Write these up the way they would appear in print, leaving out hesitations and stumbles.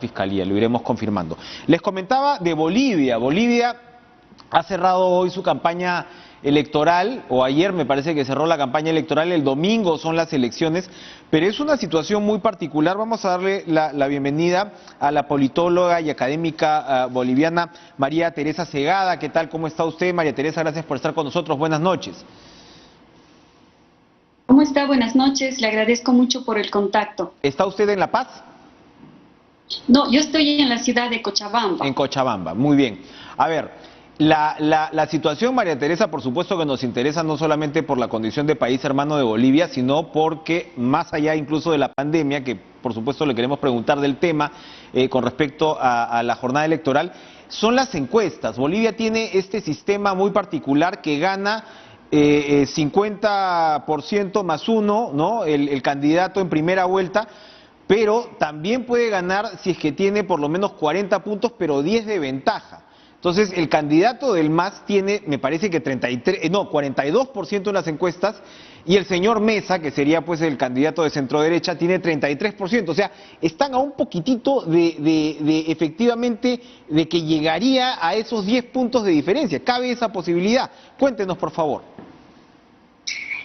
Fiscalía, lo iremos confirmando. Les comentaba de Bolivia. Bolivia ha cerrado hoy su campaña electoral, o ayer me parece que cerró la campaña electoral, el domingo son las elecciones, pero es una situación muy particular. Vamos a darle la bienvenida a la politóloga y académica boliviana María Teresa Segada. ¿Qué tal? ¿Cómo está usted, María Teresa? Gracias por estar con nosotros. Buenas noches. ¿Cómo está? Buenas noches. Le agradezco mucho por el contacto. ¿Está usted en La Paz? No, yo estoy en la ciudad de Cochabamba. En Cochabamba, muy bien. A ver, la situación, María Teresa, por supuesto que nos interesa no solamente por la condición de país hermano de Bolivia, sino porque más allá incluso de la pandemia, que por supuesto le queremos preguntar del tema con respecto a la jornada electoral, son las encuestas. Bolivia tiene este sistema muy particular que gana 50% más uno, ¿no? El candidato en primera vuelta, pero también puede ganar si es que tiene por lo menos 40 puntos, pero 10 de ventaja. Entonces, el candidato del MAS tiene, me parece que 42% en las encuestas, y el señor Mesa, que sería pues el candidato de centroderecha, tiene 33%. O sea, están a un poquitito de efectivamente de que llegaría a esos 10 puntos de diferencia. ¿Cabe esa posibilidad? Cuéntenos, por favor.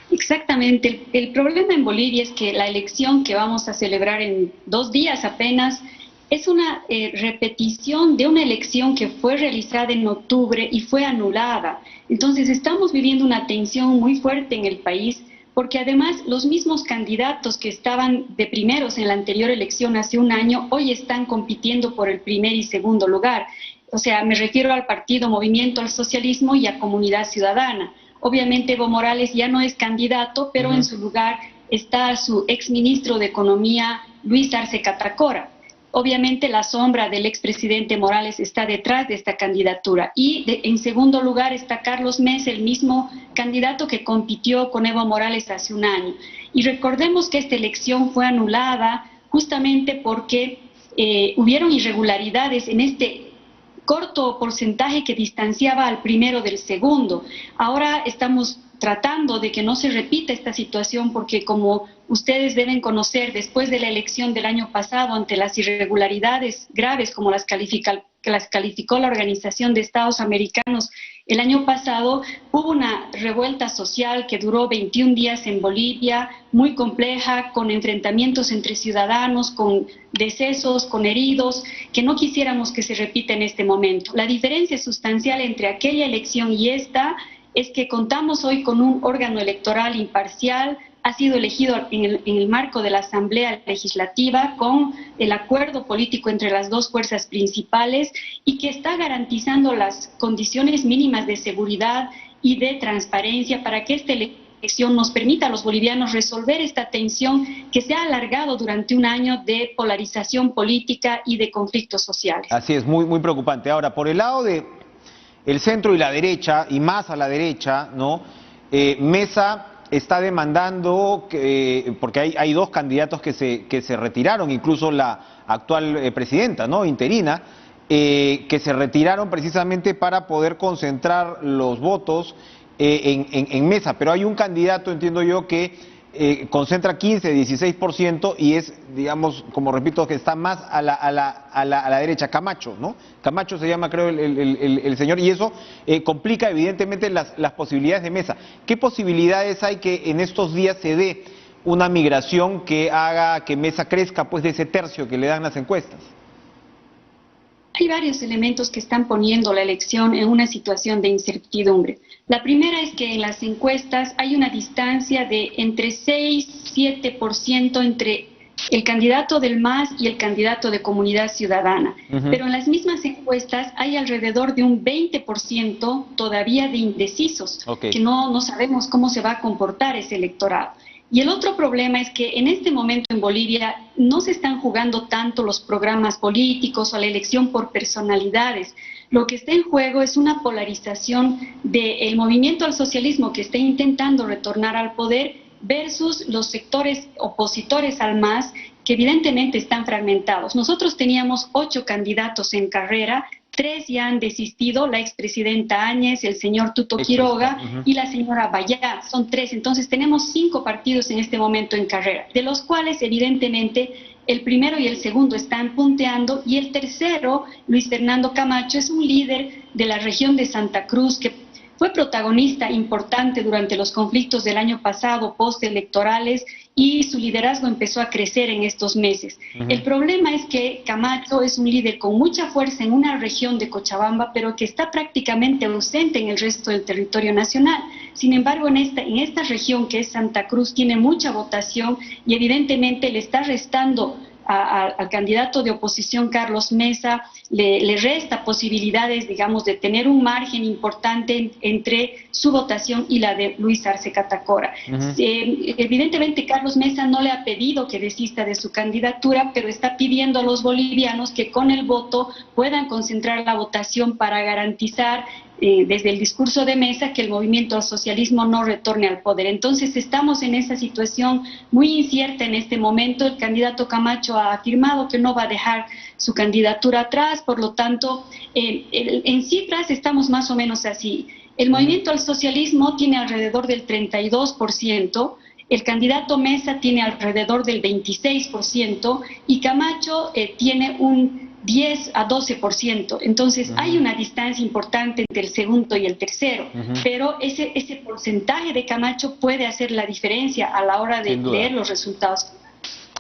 Exactamente. El problema en Bolivia es que la elección que vamos a celebrar en 2 días apenas es una repetición de una elección que fue realizada en octubre y fue anulada. Entonces estamos viviendo una tensión muy fuerte en el país, porque además los mismos candidatos que estaban de primeros en la anterior elección hace un año, hoy están compitiendo por el primer y segundo lugar. O sea, me refiero al partido Movimiento al Socialismo y a Comunidad Ciudadana. Obviamente Evo Morales ya no es candidato, pero en su lugar está su exministro de Economía, Luis Arce Catacora. Obviamente la sombra del expresidente Morales está detrás de esta candidatura. Y en segundo lugar está Carlos Mesa, el mismo candidato que compitió con Evo Morales hace un año. Y recordemos que esta elección fue anulada justamente porque hubieron irregularidades en este corto porcentaje que distanciaba al primero del segundo. Ahora estamos tratando de que no se repita esta situación porque, como ustedes deben conocer, después de la elección del año pasado, ante las irregularidades graves como las calificó la Organización de Estados Americanos el año pasado, hubo una revuelta social que duró 21 días en Bolivia, muy compleja, con enfrentamientos entre ciudadanos, con decesos, con heridos, que no quisiéramos que se repita en este momento. La diferencia sustancial entre aquella elección y esta es que contamos hoy con un órgano electoral imparcial, ha sido elegido en el marco de la Asamblea Legislativa con el acuerdo político entre las dos fuerzas principales y que está garantizando las condiciones mínimas de seguridad y de transparencia para que esta elección nos permita a los bolivianos resolver esta tensión que se ha alargado durante un año de polarización política y de conflictos sociales. Así es, muy preocupante. Ahora, por el lado de el centro y la derecha, y más a la derecha, ¿no? Mesa está demandando, porque hay dos candidatos que se retiraron, incluso la actual presidenta, ¿no? Interina, que se retiraron precisamente para poder concentrar los votos en Mesa. Pero hay un candidato, entiendo yo, que concentra 15-16% y es, digamos, como repito, que está más a la derecha, Camacho, ¿no? Camacho se llama, creo, el señor, y eso complica evidentemente las posibilidades de Mesa. ¿Qué posibilidades hay que en estos días se dé una migración que haga que Mesa crezca pues de ese tercio que le dan las encuestas? Hay varios elementos que están poniendo la elección en una situación de incertidumbre. La primera es que en las encuestas hay una distancia de entre 6-7% entre el candidato del MAS y el candidato de Comunidad Ciudadana. Pero en las mismas encuestas hay alrededor de un 20% todavía de indecisos, que no sabemos cómo se va a comportar ese electorado. Y el otro problema es que en este momento en Bolivia no se están jugando tanto los programas políticos o la elección por personalidades. Lo que está en juego es una polarización del movimiento al socialismo que está intentando retornar al poder versus los sectores opositores al MAS, que evidentemente están fragmentados. Nosotros teníamos 8 candidatos en carrera, 3 ya han desistido, la expresidenta Áñez, el señor Tuto Quiroga y la señora Bayá, son 3. Entonces tenemos 5 partidos en este momento en carrera, de los cuales evidentemente el primero y el segundo están punteando, y el tercero, Luis Fernando Camacho, es un líder de la región de Santa Cruz que fue protagonista importante durante los conflictos del año pasado, postelectorales, y su liderazgo empezó a crecer en estos meses. El problema es que Camacho es un líder con mucha fuerza en una región de Cochabamba, pero que está prácticamente ausente en el resto del territorio nacional. Sin embargo, en esta región que es Santa Cruz tiene mucha votación y evidentemente le está restando al candidato de oposición Carlos Mesa, le resta posibilidades, digamos, de tener un margen importante entre su votación y la de Luis Arce Catacora. Evidentemente Carlos Mesa no le ha pedido que desista de su candidatura, pero está pidiendo a los bolivianos que con el voto puedan concentrar la votación para garantizar desde el discurso de Mesa que el movimiento al socialismo no retorne al poder. Entonces estamos en esa situación muy incierta en este momento. El candidato Camacho ha afirmado que no va a dejar su candidatura atrás, por lo tanto en cifras estamos más o menos así. El movimiento al socialismo tiene alrededor del 32%, el candidato Mesa tiene alrededor del 26% y Camacho tiene un 10 a 12%. Entonces hay una distancia importante entre el segundo y el tercero, pero ese porcentaje de Camacho puede hacer la diferencia a la hora de leer los resultados.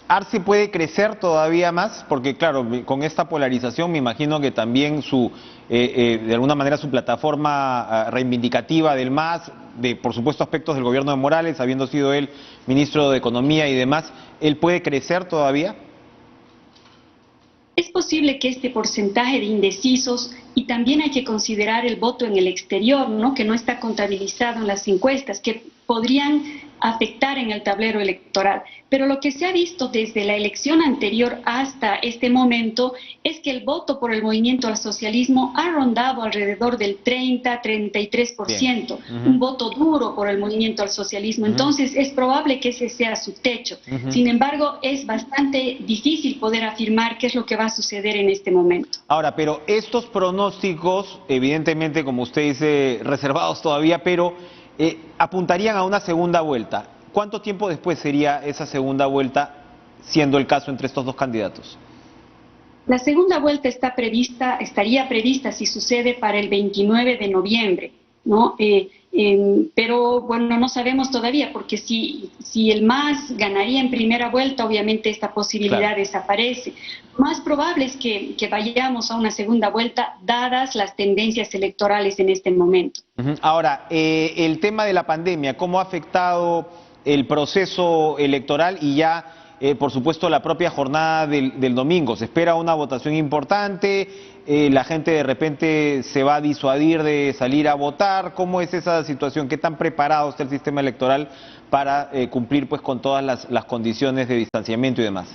¿Arce puede crecer todavía más? Porque claro, con esta polarización me imagino que también de alguna manera su plataforma reivindicativa del MAS, de por supuesto aspectos del gobierno de Morales, habiendo sido él ministro de Economía y demás, ¿él puede crecer todavía? Es posible que este porcentaje de indecisos, y también hay que considerar el voto en el exterior, ¿no?, que no está contabilizado en las encuestas, que podrían afectar en el tablero electoral. Pero lo que se ha visto desde la elección anterior hasta este momento es que el voto por el movimiento al socialismo ha rondado alrededor del 30-33%, un voto duro por el movimiento al socialismo. Entonces es probable que ese sea su techo. Sin embargo, es bastante difícil poder afirmar qué es lo que va a suceder en este momento. Ahora, pero estos pronósticos, evidentemente, como usted dice, reservados todavía, pero apuntarían a una segunda vuelta. ¿Cuánto tiempo después sería esa segunda vuelta, siendo el caso entre estos dos candidatos? La segunda vuelta estaría prevista si sucede para el 29 de noviembre, ¿no? Pero bueno, no sabemos todavía, porque si el MAS ganaría en primera vuelta, obviamente esta posibilidad desaparece. Más probable es que vayamos a una segunda vuelta, dadas las tendencias electorales en este momento. Ahora, el tema de la pandemia, ¿cómo ha afectado el proceso electoral y ya, por supuesto, la propia jornada del domingo? ¿Se espera una votación importante? ¿La gente de repente se va a disuadir de salir a votar? ¿Cómo es esa situación? ¿Qué tan preparado está el sistema electoral para cumplir pues con todas las condiciones de distanciamiento y demás?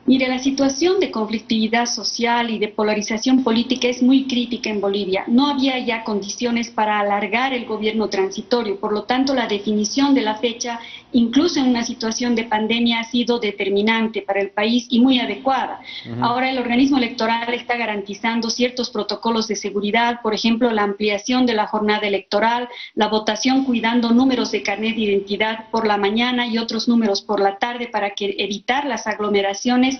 Mire, la situación de conflictividad social y de polarización política es muy crítica en Bolivia. No había ya condiciones para alargar el gobierno transitorio, por lo tanto la definición de la fecha, incluso en una situación de pandemia, ha sido determinante para el país y muy adecuada. Ahora el organismo electoral está garantizando ciertos protocolos de seguridad, por ejemplo la ampliación de la jornada electoral, la votación cuidando números de carnet de identidad por la mañana y otros números por la tarde para evitar las aglomeraciones.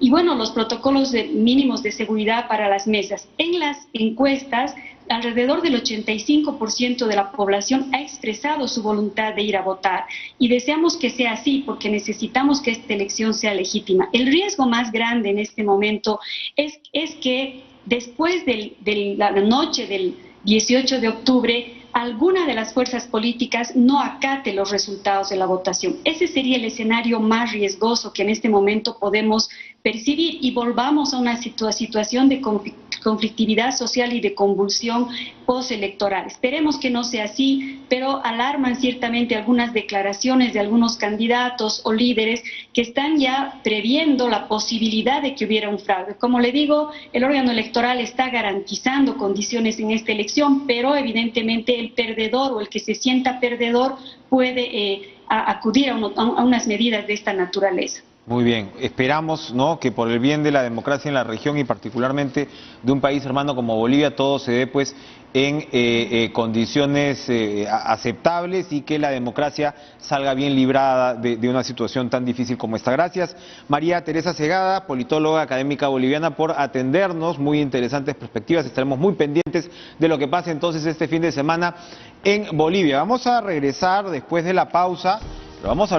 Y bueno, los protocolos mínimos de seguridad para las mesas. En las encuestas, alrededor del 85% de la población ha expresado su voluntad de ir a votar y deseamos que sea así porque necesitamos que esta elección sea legítima. El riesgo más grande en este momento es que después de la noche del 18 de octubre, alguna de las fuerzas políticas no acate los resultados de la votación. Ese sería el escenario más riesgoso que en este momento podemos percibir y volvamos a una situación de conflictividad social y de convulsión postelectoral. Esperemos que no sea así, pero alarman ciertamente algunas declaraciones de algunos candidatos o líderes que están ya previendo la posibilidad de que hubiera un fraude. Como le digo, el órgano electoral está garantizando condiciones en esta elección, pero evidentemente el perdedor o el que se sienta perdedor puede acudir a unas medidas de esta naturaleza. Muy bien, esperamos, ¿no?, que por el bien de la democracia en la región y particularmente de un país hermano como Bolivia, todo se dé pues en condiciones aceptables y que la democracia salga bien librada de una situación tan difícil como esta. Gracias, María Teresa Segada, politóloga académica boliviana, por atendernos. Muy interesantes perspectivas. Estaremos muy pendientes de lo que pase entonces este fin de semana en Bolivia. Vamos a regresar después de la pausa. Vamos a